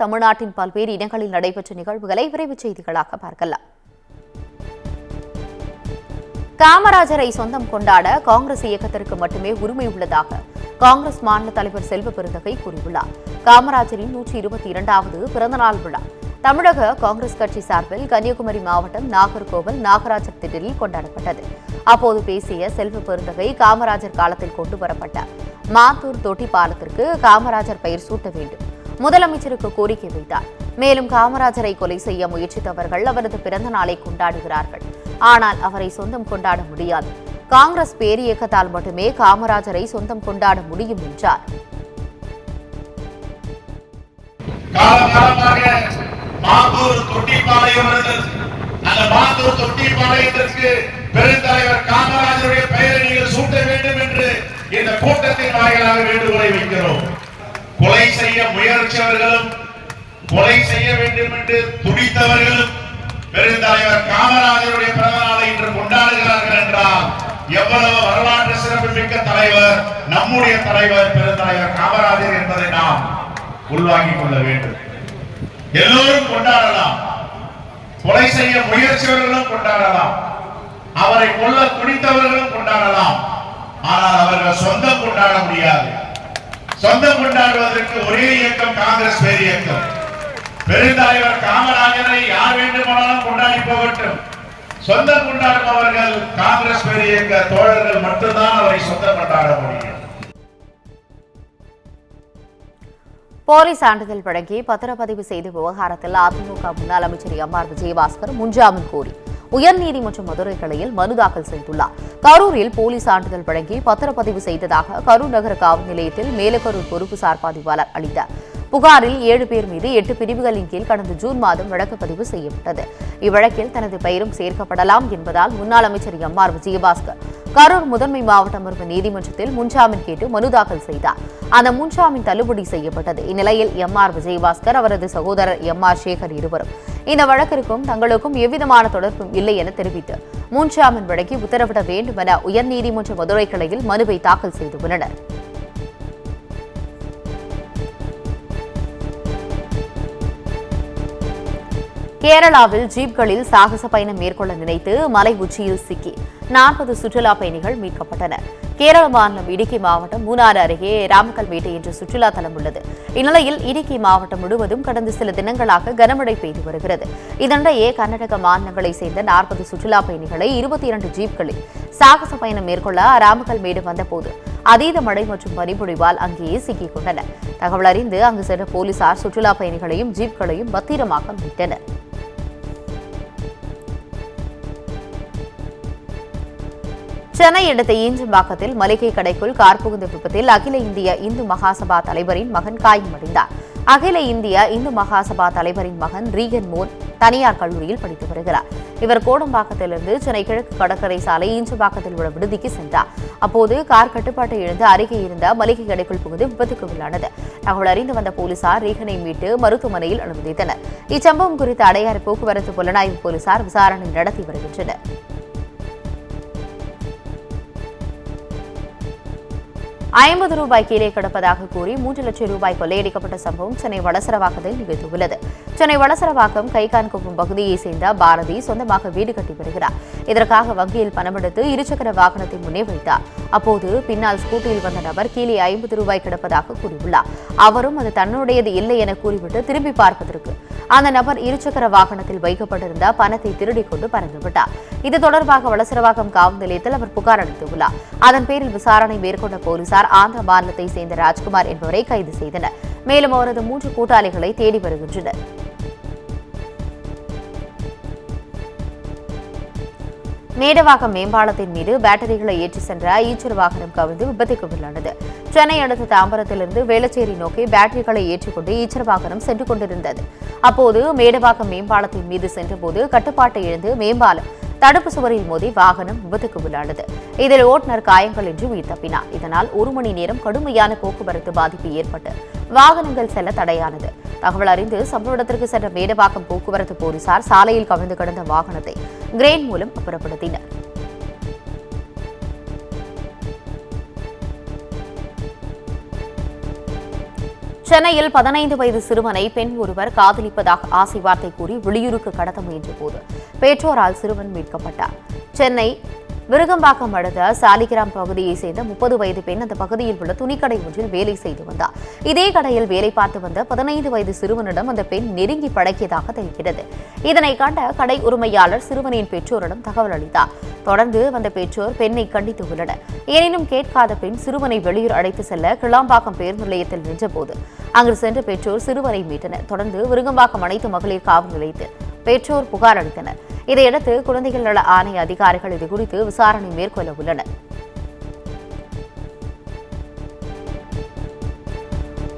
தமிழ்நாட்டின் பல்வேறு இடங்களில் நடைபெற்ற நிகழ்வுகளை விரைவுச் செய்திகளாக பார்க்கலாம். காமராஜரை சொந்தம் கொண்டாட காங்கிரஸ் இயக்கத்திற்கு மட்டுமே உரிமை உள்ளதாக காங்கிரஸ் மாநில தலைவர் செல்வ பெருந்தகை கூறியுள்ளார். காமராஜரின் 122வது பிறந்தநாள் விழா தமிழக காங்கிரஸ் கட்சி சார்பில் கன்னியாகுமரி மாவட்டம் நாகர்கோவில் நாகராஜர் திடலில் கொண்டாடப்பட்டது. அப்போது பேசிய செல்வ பெருந்தகை காமராஜர் காலத்தில் கொண்டுவரப்பட்ட மாத்தூர் தொட்டி பாலத்திற்கு காமராஜர் பெயர் சூட்ட வேண்டும், முதலமைச்சருக்கு கோரிக்கை வைத்தார். மேலும் காமராஜரை கொலை செய்ய முயற்சித்தவர்கள் அவரது பிறந்த நாளை கொண்டாடுகிறார்கள், ஆனால் அவரை சொந்தம் கொண்டாட முடியாது. காங்கிரஸ் பேரியக்கத்தால் மட்டுமே காமராஜரை சொந்தம் கொண்டாட முடியும் என்றார். பெருந்தலைவர் காமராஜருடைய பெயரை நீங்கள் சூட்ட வேண்டும் என்று இந்த கூட்டத்தின் வாயிலாக வேண்டுகோளை வைக்கிறோம். கொலை செய்ய முயற்சியவர்களும் கொலை செய்ய வேண்டும் என்று துடித்தவர்களும் பெருந்தலைவர் காமராஜருடைய பிறந்த நாளை இன்று கொண்டாடுகிறார்கள் என்றால் எவ்வளவு வரலாற்று சிறப்புமிக்க தலைவர் நம்முடைய தலைவர் பெருந்தலைவர் காமராஜர் என்பதை நாம் உள்வாங்கிக் கொள்ள வேண்டும். எல்லோரும் கொண்டாடலாம், கொலை செய்ய முயற்சியவர்களும் கொண்டாடலாம், அவரை கொல்ல துடித்தவர்களும் கொண்டாடலாம், ஆனால் அவர்கள் சொந்தம் கொண்டாட முடியாது. சொந்தம் கொண்டாடுவதற்கு ஒரே இயக்கம் காங்கிரஸ் பேர் இயக்கம். பெருந்தலைவர் காமராஜரை யார் வேண்டுமானாலும் கொண்டாடி போகட்டும், சொந்தம் கொண்டாடுபவர்கள் காங்கிரஸ் பேர் இயக்க தோழர்கள் மட்டும்தான் அவரை சொந்தம் கொண்டாட முடியும். போலி சான்றிதழ் வழங்கி பத்திரப்பதிவு செய்த விவகாரத்தில் அதிமுக முன்னாள் அமைச்சர் எம்.ஆர். விஜயபாஸ்கர் முன்ஜாமீன் கோரி உயர்நீதிமன்ற மதுரை கிளையில் மனு தாக்கல் செய்துள்ளார். கரூரில் போலி சான்றிதழ் வழங்கி பத்திரப்பதிவு செய்ததாக கரூர் நகர காவல் நிலையத்தில் மேலக்கரூர் பொறுப்பு சார் பதிவாளர் அளித்தார். புகாரில் 7 பேர் மீது 8 பிரிவுகளின் கீழ் கடந்த ஜூன் மாதம் வழக்கு பதிவு செய்யப்பட்டது. இவ்வழக்கில் தனது பெயரும் சேர்க்கப்படலாம் என்பதால் முன்னாள் அமைச்சர் எம்.ஆர். விஜயபாஸ்கர் கரூர் முதன்மை மாவட்ட அமர்வு நீதிமன்றத்தில் முன்ஜாமீன் கேட்டு மனு தாக்கல் செய்தார். அந்த முன்ஜாமீன் தள்ளுபடி செய்யப்பட்டது. இந்நிலையில் எம்.ஆர். விஜயபாஸ்கர் அவரது சகோதரர் எம்.ஆர். சேகர் இருவரும் இந்த வழக்கிற்கும் தங்களுக்கும் எவ்விதமான தொடர்பும் இல்லை என தெரிவித்து முன்ஜாமீன் வழங்கி உத்தரவிட வேண்டும் என உயர்நீதிமன்ற மதுரை கிளையில் மனுவை தாக்கல் செய்துள்ளனர். கேரளாவில் ஜீப்களில் சாகச பயணம் மேற்கொள்ள நினைத்து மலை உச்சியில் சிக்கி 40 சுற்றுலா பயணிகள் மீட்கப்பட்டனர். கேரள மாநிலம் இடுக்கி மாவட்டம் மூணாறு அருகே ராமக்கல்மேட்டு என்ற சுற்றுலா தலம் உள்ளது. இந்நிலையில் இடுக்கி மாவட்டம் முழுவதும் கடந்த சில தினங்களாக கனமழை பெய்து வருகிறது. இதனிடையே கர்நாடக மாநிலங்களை சேர்ந்த 40 சுற்றுலா பயணிகளை 22 ஜீப்களில் சாகச பயணம் மேற்கொள்ள ராமக்கல்மேடு வந்தபோது அதீத மழை மற்றும் பனிப்பொழிவால் அங்கேயே சிக்கிக் கொண்டனர். தகவல் அறிந்து அங்கு சென்ற போலீசார் சுற்றுலா பயணிகளையும் ஜீப்களையும் பத்திரமாக மீட்டனர். சென்னை அடுத்த ஈஞ்சம்பாக்கத்தில் மளிகை கடைக்குள் கார் புகுந்த விபத்தில் அகில இந்திய இந்து மகாசபா தலைவரின் மகன் காயமடைந்தார். அகில இந்திய இந்து மகாசபா தலைவரின் மகன் ரீகன் மோன் தனியார் கல்லூரியில் படித்து வருகிறார். இவர் கோடம்பாக்கத்திலிருந்து சென்னை கிழக்கு கடற்கரை சாலை ஈஞ்சம்பாக்கத்தில் உள்ள விடுதிக்கு சென்றார். அப்போது கார் கட்டுப்பாட்டை இழந்து அருகே இருந்த மளிகை கடைக்குள் புகுந்து விபத்துக்கு உள்ளானது. தகவல் அறிந்து வந்த போலீசார் ரீகனை மீட்டு மருத்துவமனையில் அனுமதித்தனர். இச்சம்பவம் குறித்து அடையாறு போக்குவரத்து புலனாய்வு போலீசார் விசாரணை நடத்தி வருகின்றனர். ₹50 கீழே கிடப்பதாக கூறி 3 லட்சம் ரூபாய் கொள்ளையடிக்கப்பட்ட சம்பவம் சென்னை வளசரவாக்கத்தில் நிகழ்ந்துள்ளது. சென்னை வளசரவாக்கம் கைகான்குப்பம் பகுதியைச் சேர்ந்த பாரதி சொந்தமாக வீடு கட்டி வருகிறார். இதற்காக வங்கியில் பணமெடுத்து இருசக்கர வாகனத்தை முன்னே வைத்தார். அப்போது பின்னால் ஸ்கூட்டியில் வந்த நபர் கீழே ₹50 கிடப்பதாக கூறியுள்ளார். அவரும் அது தன்னுடையது இல்லை என கூறிவிட்டு திரும்பி பார்ப்பதற்கு அந்த நபர் இருசக்கர வாகனத்தில் வைக்கப்பட்டிருந்த பணத்தை திருடிக் கொண்டு பறந்துவிட்டார். இது தொடர்பாக வளசரவாக்கம் காவல் நிலையத்தில் அவர் புகார் அளித்துள்ளார். அதன் பேரில் விசாரணை மேற்கொண்ட போலீசார் ஆந்திர மாநிலத்தை சேர்ந்த ராஜ்குமார் என்பவரை கைது செய்தனர். மேலும் அவரது 3 கூட்டாளிகளை தேடி வருகின்றனர். மேடவாக்கம் மேம்பாலத்தின் மீது பேட்டரிகளை ஏற்றி சென்ற ஈச்சர் வாகனம் கவிழ்ந்து விபத்துக்கு உள்ளானது. சென்னை அடுத்த தாம்பரத்திலிருந்து வேளச்சேரி நோக்கி பேட்டரிகளை ஏற்றிக்கொண்டு ஈச்சர் வாகனம் சென்று கொண்டிருந்தது. அப்போது மேடவாக்கம் மேம்பாலத்தின் மீது சென்றபோது கட்டுப்பாட்டை இழந்து மேம்பாலம் தடுப்பு சுவரில் மோதி வாகனம் விபத்துக்கு உள்ளானது. இதில் ஓட்டுநர் காயங்களின்றி உயிர் தப்பினார். இதனால் 1 மணி நேரம் கடுமையான போக்குவரத்து பாதிப்பு ஏற்பட்டு வாகனங்கள் செல்ல தடையானது. தகவல் அறிந்து சம்பவ இடத்திற்கு சென்ற மேடவாக்கம் போக்குவரத்து போலீசார் சாலையில் கவிழ்ந்து கிடந்த வாகனத்தை கிரேன் மூலம் அப்புறப்படுத்தினர். சென்னையில் 15 வயது சிறுவனை பெண் ஒருவர் காதலிப்பதாக ஆசை வார்த்தை கூறி வெளியூருக்கு கடத்த முயன்ற போது பெற்றோரால் சிறுவன் மீட்கப்பட்டார். சென்னை விருகம்பாக்கம் அடுத்த சாலிகிராம் பகுதியைச் சேர்ந்த 30 வயது பெண் அந்த பகுதியில் உள்ள துணிக்கடை ஒன்றில் வேலை செய்து வந்தார். இதே கடையில் வேலை பார்த்து வந்த 15 வயது சிறுவனிடம் அந்த பெண் நெருங்கி பழகியதாக தெரிகிறது. இதனை கண்ட கடை உரிமையாளர் சிறுவனின் பெற்றோரிடம் தகவல் அளித்தார். தொடர்ந்து வந்த பெற்றோர் பெண்ணை கண்டித்து உள்ளனர். எனினும் கேட்காத பெண் சிறுவனை வெளியூர் அழைத்து செல்ல கிளாம்பாக்கம் பேருந்து நிலையத்தில் நின்றபோது அங்கு சென்ற பெற்றோர் சிறுவனை மீட்டனர். தொடர்ந்து விருகம்பாக்கம் அனைத்து மகளிர் காவல் நிலையத்தில் பெற்றோர் புகார் அளித்தனர். இதையடுத்து குழந்தைகள் நல ஆணைய அதிகாரிகள் இதுகுறித்து விசாரணை மேற்கொள்ள உள்ளனர்.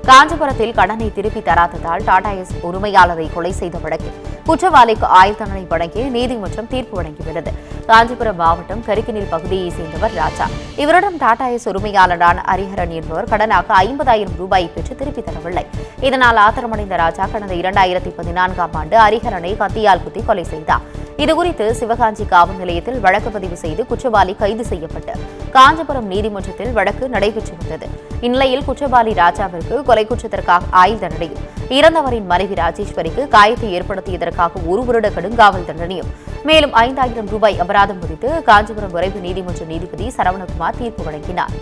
காஞ்சிபுரத்தில் கடனை திருப்பி தராததால் டாடா ஏஸ் உரிமையாளரை கொலை செய்த வழக்கில் குற்றவாளிக்கு ஆயுள் தண்டனை வழங்கி நீதிமன்றம் தீர்ப்பு வழங்கியுள்ளது. காஞ்சிபுரம் மாவட்டம் கரிக்கனில் பகுதியைச் சேர்ந்தவர் ராஜா. இவரிடம் டாடா ஏஸ் உரிமையாளரான ஹரிஹரன் என்பவர் கடனாக 50,000 ரூபாய் பெற்று திருப்பி தரவில்லை. இதனால் ஆத்திரமடைந்த ராஜா கடந்த 2014ஆம் ஆண்டு ஹரிஹரனை கத்தியால் குத்தி கொலை செய்தார். இதுகுறித்து சிவகாஞ்சி காவல் நிலையத்தில் வழக்கு பதிவு செய்து குற்றவாளி கைது செய்யப்பட்டு காஞ்சிபுரம் நீதிமன்றத்தில் வழக்கு நடைபெற்று வந்தது. இந்நிலையில் குற்றவாளி ராஜாவிற்கு கொலை குற்றத்திற்காக ஆயுள் தண்டனையும், இறந்தவரின் மனைவி ராஜேஸ்வரிக்கு காயத்தை ஏற்படுத்தியதற்காக 1 வருட கடுங்காவல் தண்டனையும், மேலும் 5,000 ரூபாய் அபராதம் விதித்து காஞ்சிபுரம் விரைவு நீதிமன்ற நீதிபதி சரவணகுமார் தீர்ப்பு வழங்கினார்.